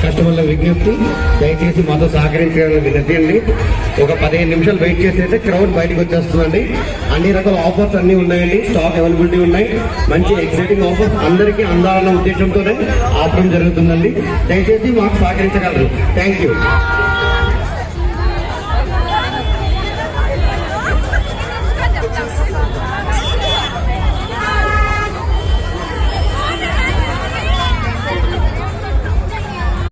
కస్టమర్ల విజ్ఞప్తి, దయచేసి మాతో సహకరించాలని వినతి అండి. ఒక 15 నిమిషాలు వెయిట్ చేస్తే క్రౌడ్ బయటకు వచ్చేస్తుందండి. అన్ని రకాల ఆఫర్స్ అన్ని ఉన్నాయండి, స్టాక్ అవైలబిలిటీ ఉన్నాయి. మంచి ఎక్సైటింగ్ ఆఫర్స్ అందరికీ అందాలన్న ఉద్దేశంతోనే ఆపడం జరుగుతుందండి. దయచేసి మాకు సహకరించగలరు. Thank you.